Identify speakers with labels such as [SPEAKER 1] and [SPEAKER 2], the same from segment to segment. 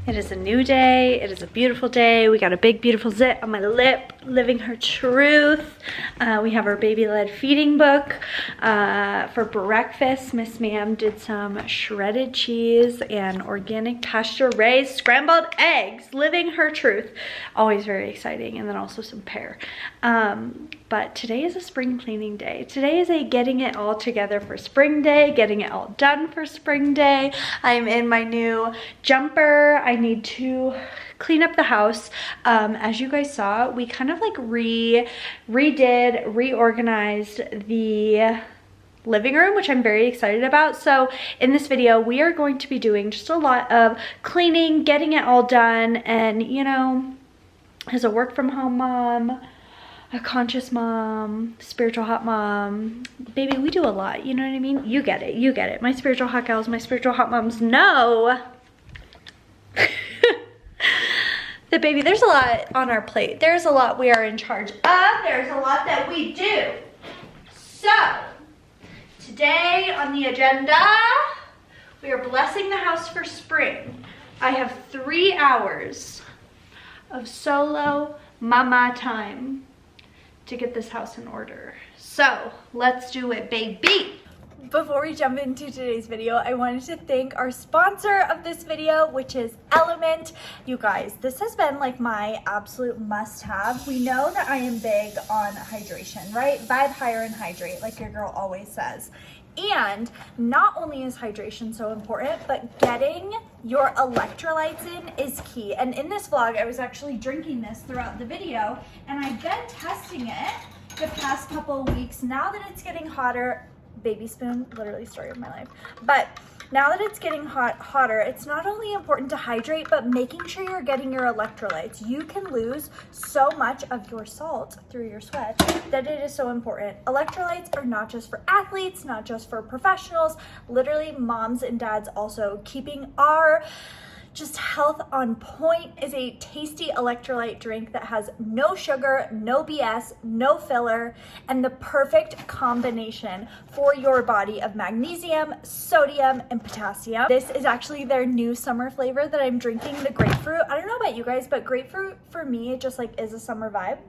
[SPEAKER 1] It is a new day. It is a beautiful day. We got a big, beautiful zit on my lip, living her truth. We have our baby-led feeding book. For breakfast, Miss Ma'am did some shredded cheese and organic pasture-raised scrambled eggs, living her truth. Always very exciting. And then also some pear. But today is a spring cleaning day. Today is a getting it all together for spring day, getting it all done for spring day. I'm in my new jumper. I need to clean up the house. As you guys saw, we kind of like reorganized the living room, which I'm very excited about. So in this video, we are going to be doing just a lot of cleaning, getting it all done. And you know, as a work from home mom, a conscious mom, spiritual hot mom, baby, we do a lot, you know what I mean? You get it, you get it. My spiritual hot gals, my spiritual hot moms know that, baby, there's a lot on our plate. There's a lot we are in charge of. There's a lot that we do. So, today on the agenda, we are blessing the house for spring. I have 3 hours of solo mama time to get this house in order. So let's do it, baby. Before we jump into today's video, I wanted to thank our sponsor of this video, which is Element. You guys, this has been like my absolute must-have. We know that I am big on hydration, right? Vibe higher and hydrate, like your girl always says. And not only is hydration so important, but getting your electrolytes in is key. And in this vlog, I was actually drinking this throughout the video, and I've been testing it the past couple of weeks. Now that it's getting hotter, baby spoon, literally story of my life. But now that it's getting hotter, it's not only important to hydrate, but making sure you're getting your electrolytes. You can lose so much of your salt through your sweat that it is so important. Electrolytes are not just for athletes, not just for professionals, literally moms and dads also. Keeping our just health on point is a tasty electrolyte drink that has no sugar, no BS, no filler, and the perfect combination for your body of magnesium, sodium, and potassium. This is actually their new summer flavor that I'm drinking, the grapefruit. I don't know about you guys, but grapefruit for me, it just like is a summer vibe.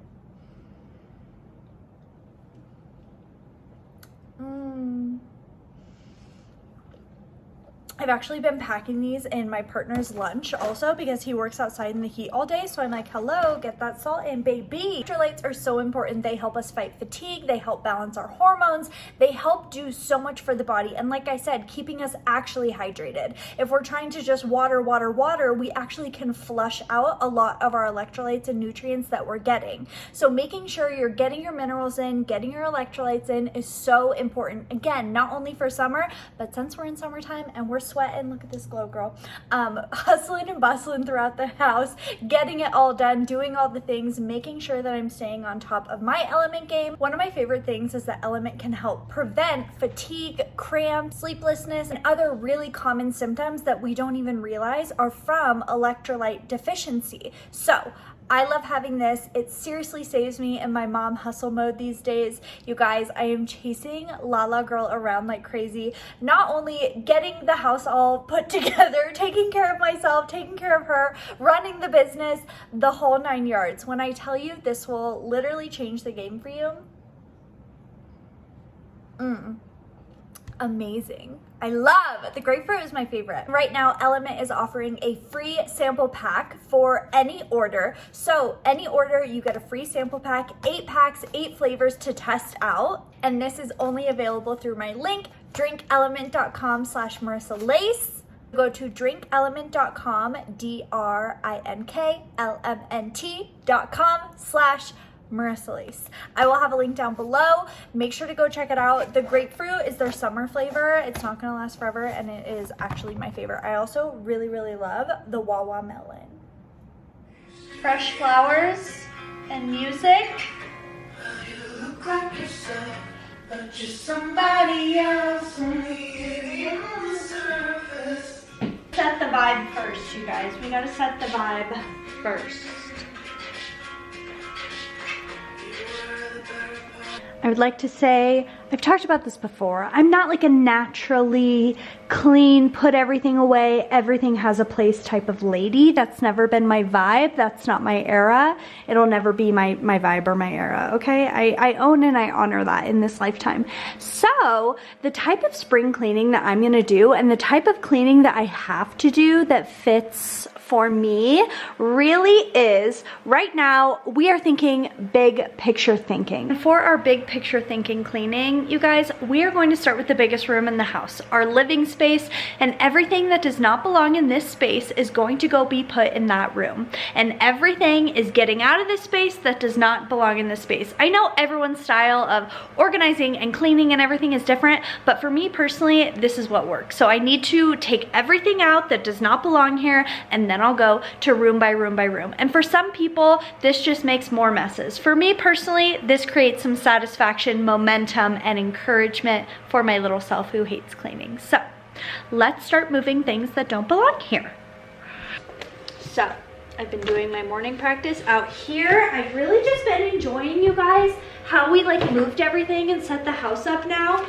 [SPEAKER 1] I've actually been packing these in my partner's lunch also because he works outside in the heat all day. So I'm like, hello, get that salt in, baby. Electrolytes are so important. They help us fight fatigue. They help balance our hormones. They help do so much for the body. And like I said, keeping us actually hydrated. If we're trying to just water, we actually can flush out a lot of our electrolytes and nutrients that we're getting. So making sure you're getting your minerals in, getting your electrolytes in is so important. Again, not only for summer, but since we're in summertime and we're sweating, look at this glow, girl, hustling and bustling throughout the house, getting it all done, doing all the things, making sure that I'm staying on top of my Element game. One of my favorite things is that Element can help prevent fatigue, cramps, sleeplessness, and other really common symptoms that we don't even realize are from electrolyte deficiency. So I love having this. It seriously saves me in my mom hustle mode these days. You guys, I am chasing Lala girl around like crazy. Not only getting the house all put together, taking care of myself, taking care of her, running the business, the whole 9 yards. When I tell you this will literally change the game for you, amazing. I love the grapefruit is my favorite. Right now, Element is offering a free sample pack for any order. So any order, you get a free sample pack, 8 packs, 8 flavors to test out. And this is only available through my link, drinkelement.com/Marissa Lace. Go to drinkelement.com, drinklmnt.com/Marissa Lace. I will have a link down below. Make sure to go check it out. The grapefruit is their summer flavor. It's not gonna last forever, and it is actually my favorite. I also really, really love the Wawa melon. Fresh flowers and music. You look like yourself, but you're somebody else on the surface. Set the vibe first, you guys. We gotta set the vibe first. I would like to say I've talked about this before. I'm not like a naturally clean, put everything away, everything has a place type of lady. That's never been my vibe. That's not my era. It'll never be my vibe or my era, okay? I own and I honor that in this lifetime. So the type of spring cleaning that I'm gonna do and the type of cleaning that I have to do that fits for me really is, right now we are thinking big picture thinking. And for our big picture thinking cleaning, you guys, we are going to start with the biggest room in the house, our living space, and everything that does not belong in this space is going to go be put in that room. And everything is getting out of this space that does not belong in this space. I know everyone's style of organizing and cleaning and everything is different, but for me personally, this is what works. So I need to take everything out that does not belong here, and then I'll go to room by room by room. And for some people, this just makes more messes. For me personally, this creates some satisfaction, momentum, and encouragement for my little self who hates cleaning. So let's start moving things that don't belong here. So I've been doing my morning practice out here. I've really just been enjoying, you guys, how we like moved everything and set the house up now.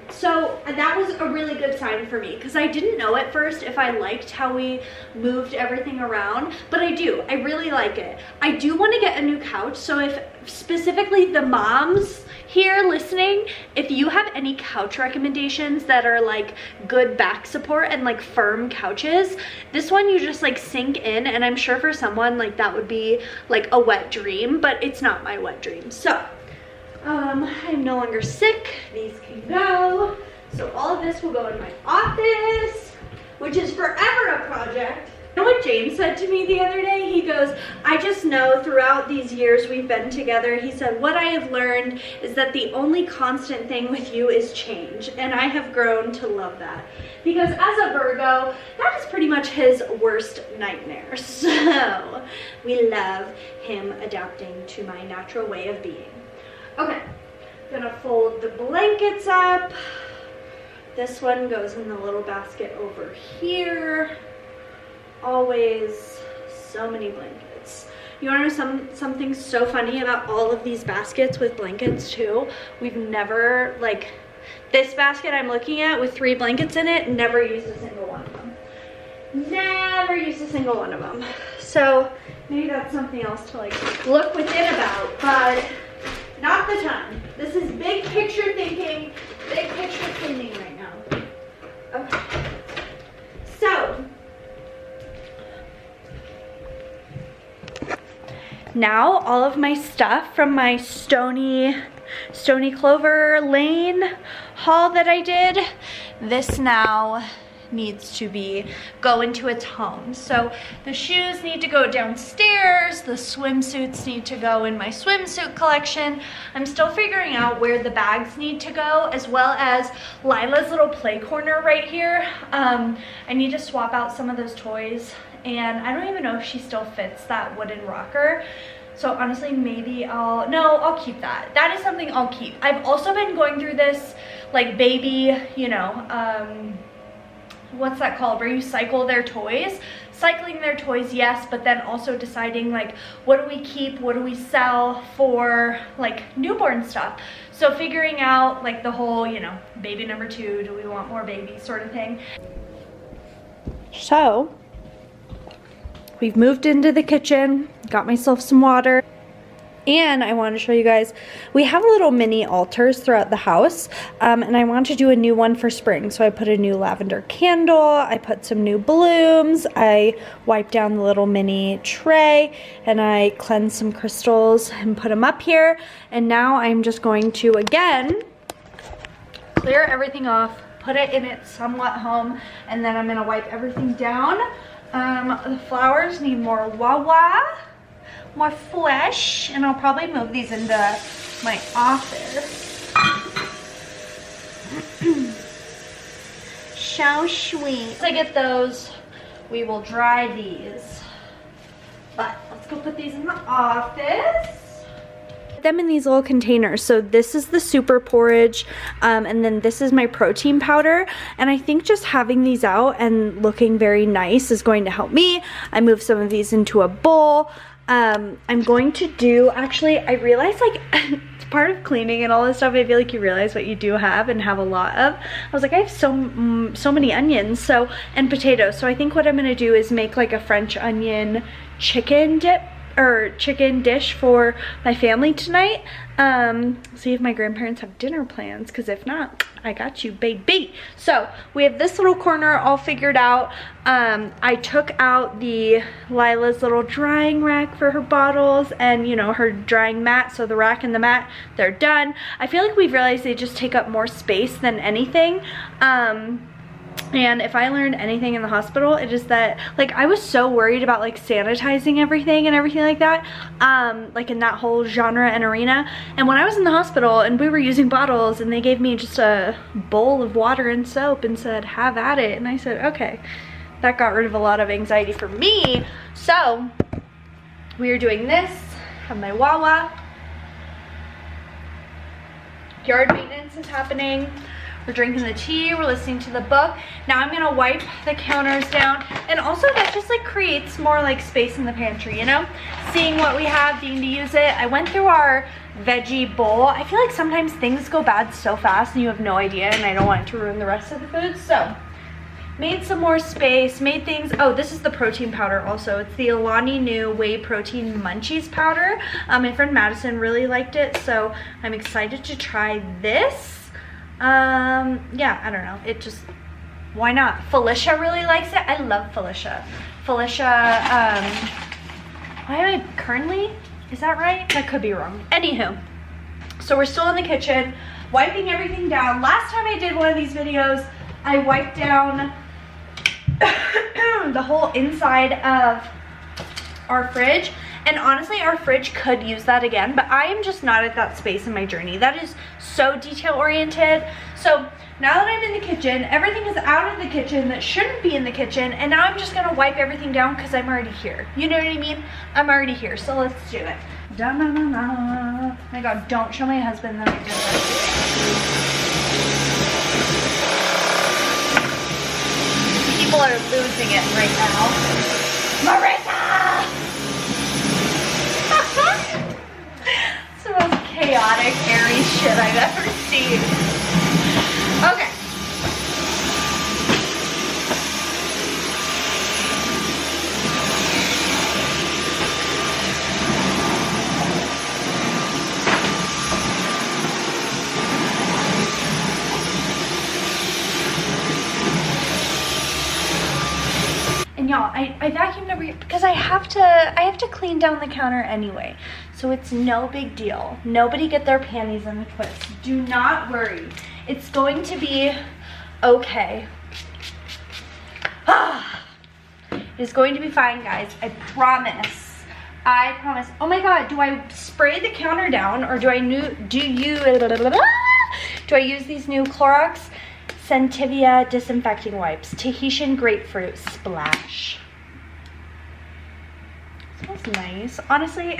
[SPEAKER 1] So that was a really good sign for me because I didn't know at first if I liked how we moved everything around, but I do. I really like it. I do want to get a new couch, so if specifically the moms here listening, if you have any couch recommendations that are like good back support and like firm couches, this one you just like sink in, and I'm sure for someone like that would be like a wet dream, but it's not my wet dream. So I'm no longer sick. These can go. So all of this will go in my office, which is forever a project. You know what James said to me the other day? He goes, I just know throughout these years we've been together, he said, what I have learned is that the only constant thing with you is change. And I have grown to love that. Because as a Virgo, that is pretty much his worst nightmare. So we love him adapting to my natural way of being. Okay, gonna fold the blankets up. This one goes in the little basket over here. Always so many blankets. You wanna know something so funny about all of these baskets with blankets too? We've never, like, this basket I'm looking at with 3 blankets in it, never used a single one of them. Never used a single one of them. So maybe that's something else to like look within about, but not the time. This is big picture thinking, big picture cleaning right now. Okay. So, now all of my stuff from my Stony Clover Lane haul that I did, this now needs to go into its home. So the shoes need to go downstairs, the swimsuits need to go in my swimsuit collection. I'm still figuring out where the bags need to go, as well as Lila's little play corner right here. I need to swap out some of those toys, and I don't even know if she still fits that wooden rocker. So honestly, maybe I'll keep that. That is something I'll keep. I've also been going through this like baby, you know, what's that called, where you cycle their toys. Cycling their toys, yes, but then also deciding like, what do we keep, what do we sell for like newborn stuff. So figuring out like the whole, you know, baby number 2, do we want more babies sort of thing. So we've moved into the kitchen, got myself some water. And I want to show you guys, we have little mini altars throughout the house, and I want to do a new one for spring. So I put a new lavender candle, I put some new blooms, I wiped down the little mini tray, and I cleansed some crystals and put them up here. And now I'm just going to, again, clear everything off, put it in its somewhat home, and then I'm going to wipe everything down. The flowers need more wah-wah, more flesh, and I'll probably move these into my office. So sweet. Once I get those, we will dry these. But let's go put these in the office. Put them in these little containers. So this is the super porridge, and then this is my protein powder. And I think just having these out and looking very nice is going to help me. I moved some of these into a bowl. I'm going to do, actually, I realized like part of cleaning and all this stuff. I feel like you realize what you do have and have a lot of. I was like, I have so many onions, and potatoes. So I think what I'm gonna do is make like a French onion chicken dip or chicken dish for my family tonight. See if my grandparents have dinner plans, because if not, I got you, baby. So we have this little corner all figured out. I took out Lila's little drying rack for her bottles and, you know, her drying mat. So the rack and the mat, they're done. I feel like we've realized they just take up more space than anything. And if I learned anything in the hospital, it is that, like, I was so worried about like sanitizing everything and everything like that, like in that whole genre and arena. And when I was in the hospital and we were using bottles and they gave me just a bowl of water and soap and said, have at it. And I said, okay, that got rid of a lot of anxiety for me. So we are doing this, have my Wawa. Yard maintenance is happening. We're drinking the tea, we're listening to the book. Now I'm gonna wipe the counters down. And also that just like creates more like space in the pantry, you know? Seeing what we have, being to use it. I went through our veggie bowl. I feel like sometimes things go bad so fast and you have no idea, and I don't want it to ruin the rest of the food. So, made some more space, made things. Oh, this is the protein powder also. It's the Alani Nu Whey Protein Munchies powder. My friend Madison really liked it, so I'm excited to try this. Yeah, I don't know, it just, why not? Felicia really likes it. I love Felicia. Why am I currently, is that right? That could be wrong. Anywho, so we're still in the kitchen wiping everything down. Last time I did one of these videos, I wiped down the whole inside of our fridge. And honestly, our fridge could use that again, but I am just not at that space in my journey. That is so detail oriented. So now that I'm in the kitchen, everything is out of the kitchen that shouldn't be in the kitchen, and now I'm just gonna wipe everything down because I'm already here. You know what I mean? I'm already here, so let's do it. Da -na -na -na. Oh my God, don't show my husband that I did that. People are losing it right now. Marissa! It's the most chaotic, airy shit I've ever seen. Okay. And y'all, I vacuumed over here because I have to clean down the counter anyway. So it's no big deal. Nobody get their panties in a twist. Do not worry. It's going to be okay. It's going to be fine, guys. I promise. I promise. Oh my God, do I spray the counter down, or do I use these new Clorox Scentivia disinfecting wipes? Tahitian grapefruit splash. Smells nice. Honestly,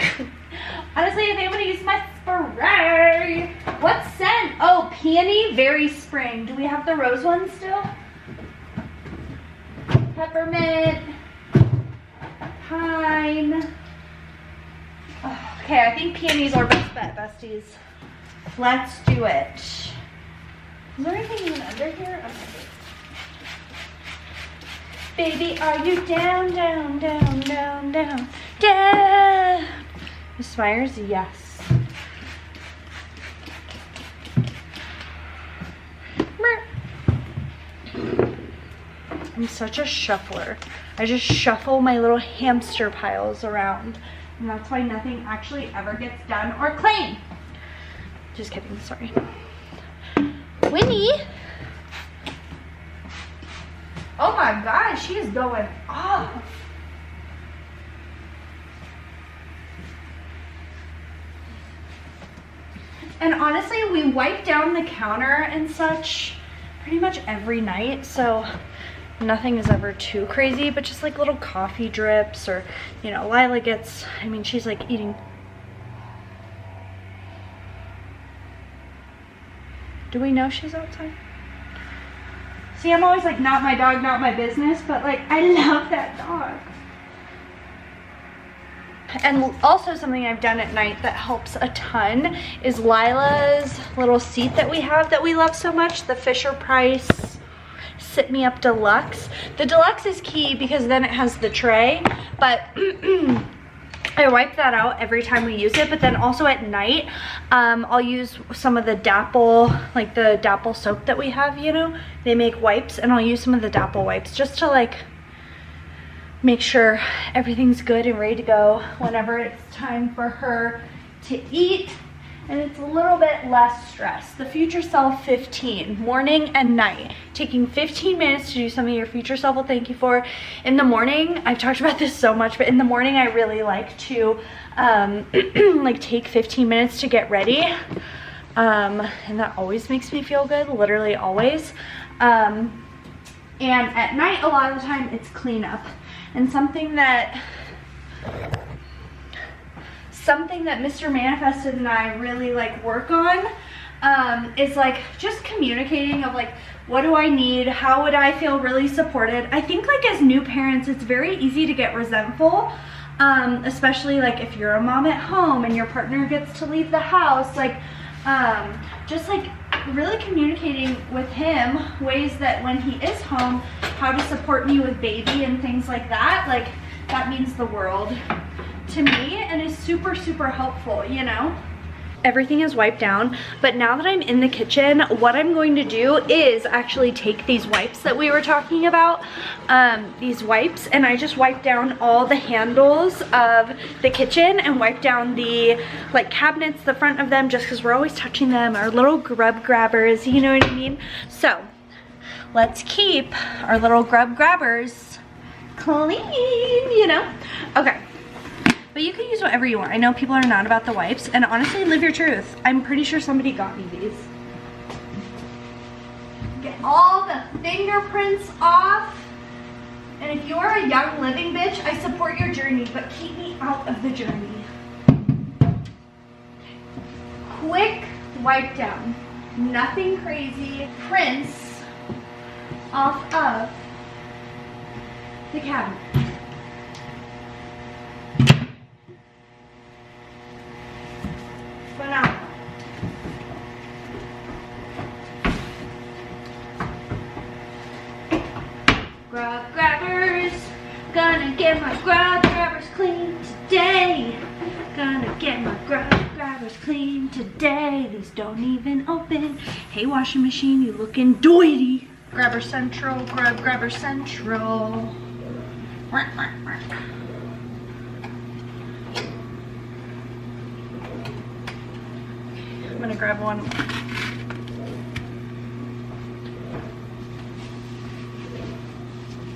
[SPEAKER 1] I think I'm gonna use my spray. What scent? Oh, peony, very spring. Do we have the rose one still? Peppermint, pine. Oh, okay, I think peony's our best bet, besties. Let's do it. Is there anything even under here? Okay. Baby, are you down, down, down, down, down, down? Miss Myers, yes. I'm such a shuffler. I just shuffle my little hamster piles around, and that's why nothing actually ever gets done or clean. Just kidding, sorry. Winnie. Oh my God, she is going off. And honestly, we wipe down the counter and such pretty much every night, so nothing is ever too crazy, but just like little coffee drips, or, you know, Lila gets, I mean, she's like eating. Do we know she's outside? See, I'm always like, not my dog, not my business, but like, I love that dog. and also something I've done at night that helps a ton is Lila's little seat that we have that we love so much, the Fisher-Price Sit Me Up Deluxe. The Deluxe is key because then it has the tray, but I wipe that out every time we use it. But then also at night, I'll use some of the Dapple, like the Dapple soap that we have, you know, they make wipes, and I'll use some of the Dapple wipes just to like make sure everything's good and ready to go whenever it's time for her to eat. And it's a little bit less stress. The Future Self 15, morning and night. Taking 15 minutes to do something your future self will thank you for. In the morning, I've talked about this so much, but in the morning I really like to like take 15 minutes to get ready. And that always makes me feel good, literally always. And at night, a lot of the time, it's cleanup. And something that Mr. Manifested and I really like work on is like just communicating of like, what do I need? How would I feel really supported? I think like as new parents, it's very easy to get resentful, especially like if you're a mom at home and your partner gets to leave the house, like just like really communicating with him ways that when he is home, how to support me with baby and things like that. Like that means the world to me and is super, super helpful, you know? Everything is wiped down, but now that I'm in the kitchen, what I'm going to do is actually take these wipes that we were talking about, these wipes, and I just wipe down all the handles of the kitchen and wipe down the like cabinets, the front of them, just because we're always touching them, our little grub grabbers, you know what I mean? So let's keep our little grub grabbers clean, you know? Okay. But you can use whatever you want. I know people are not about the wipes, and honestly, live your truth. I'm pretty sure somebody got me these. Get all the fingerprints off. And if you're a young living bitch, I support your journey, but keep me out of the journey. Quick wipe down. Nothing crazy. Prints off of the cabinet. Grub grabbers, gonna get my grub grabbers clean today. Gonna get my grub grabbers clean today. These don't even open. Hey, washing machine, you looking doity. Grabber Central, grub grabber central. I'm gonna grab one.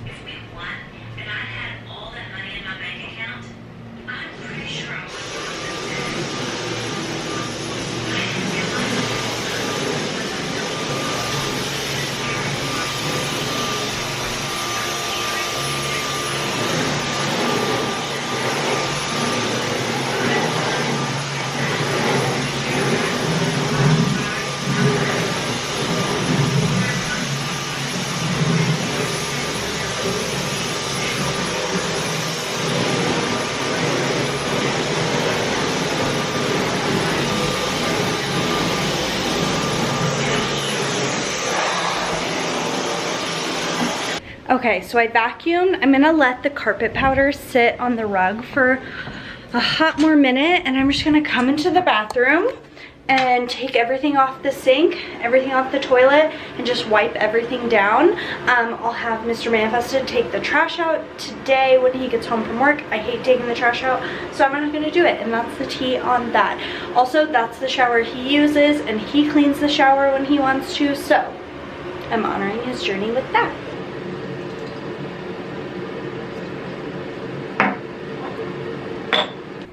[SPEAKER 2] If we won and I had all that money in my bank account, I'm pretty sure I would
[SPEAKER 1] Okay, so I vacuumed. I'm gonna let the carpet powder sit on the rug for a hot more minute, and I'm just gonna come into the bathroom and take everything off the sink, everything off the toilet, and just wipe everything down. I'll have Mr. Manifested take the trash out today when he gets home from work. I hate taking the trash out, so I'm not gonna do it, and that's the tea on that. Also, that's the shower he uses, and he cleans the shower when he wants to, so I'm honoring his journey with that.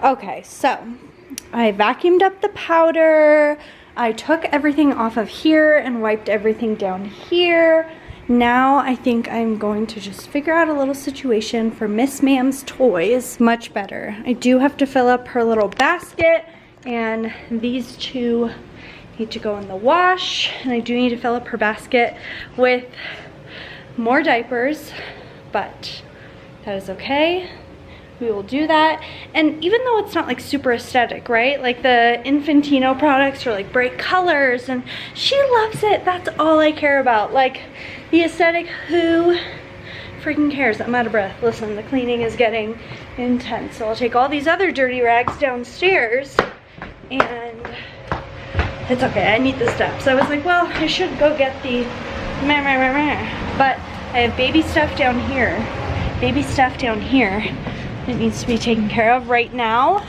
[SPEAKER 1] Okay, so I vacuumed up the powder. I took everything off of here and wiped everything down here. Now I think I'm going to just figure out a little situation for Miss Ma'am's toys. Much better. I do have to fill up her little basket, and these two need to go in the wash, and I do need to fill up her basket with more diapers, but that is okay. we will do that. And even though it's not like super aesthetic, right? Like the Infantino products are like bright colors and she loves it. That's all I care about. Like the aesthetic, who freaking cares? I'm out of breath. Listen, the cleaning is getting intense. So I'll take all these other dirty rags downstairs and it's okay, I need the steps. I was like, well, I should go get the but I have baby stuff down here. Baby stuff down here. It needs to be taken care of right now.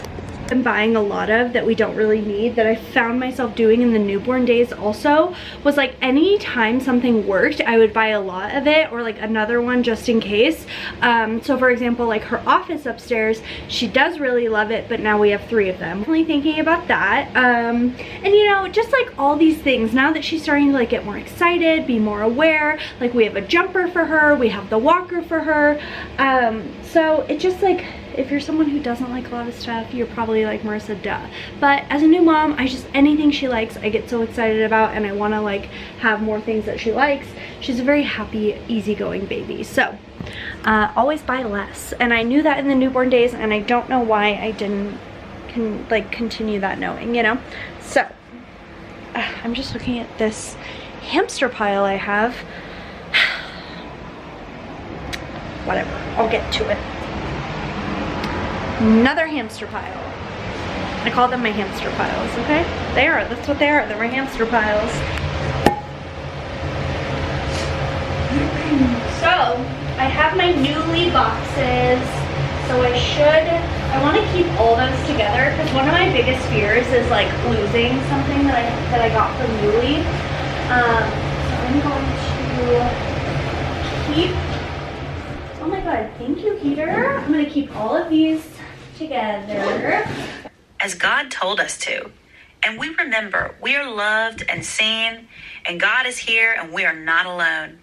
[SPEAKER 1] I'm buying a lot of that we don't really need, that I found myself doing in the newborn days also, was like any time something worked, I would buy a lot of it or like another one just in case. So for example, like her office upstairs, she does really love it, but now we have 3 of them. Definitely thinking about that. And you know, just like all these things, now that she's starting to like get more excited, be more aware, like we have a jumper for her, we have the walker for her. So it just like, if you're someone who doesn't like a lot of stuff, you're probably like Marissa, duh. But as a new mom, anything she likes, I get so excited about, and I want to like have more things that she likes. She's a very happy, easygoing baby. So always buy less. And I knew that in the newborn days, and I don't know why I didn't continue that knowing, you know? So I'm just looking at this hamster pile I have. Whatever, I'll get to it. Another hamster pile. I call them my hamster piles, okay? That's what they are, they're my hamster piles. So, I have my Newly boxes, so I want to keep all those together, because one of my biggest fears is like losing something that I got from Newly. So I'm going to keep, oh my god, thank you, Peter. I'm going to keep all of these together
[SPEAKER 2] as God told us to. And we remember we are loved and seen, and God is here, and we are not alone.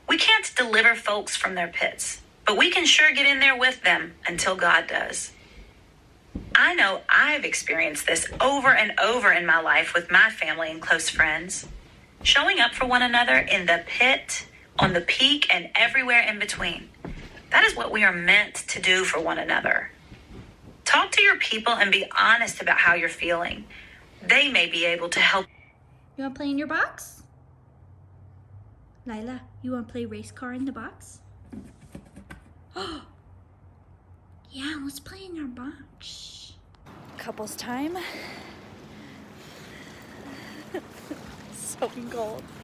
[SPEAKER 2] We can't deliver folks from their pits, but we can sure get in there with them until God does. I know I've experienced this over and over in my life with my family and close friends. Showing up for one another in the pit, on the peak, and everywhere in between. That is what we are meant to do for one another. Talk to your people and be honest about how you're feeling. They may be able to help.
[SPEAKER 1] You want to play in your box? Lila, you want to play race car in the box? Oh, yeah, let's play in our box. Couples time. So cold.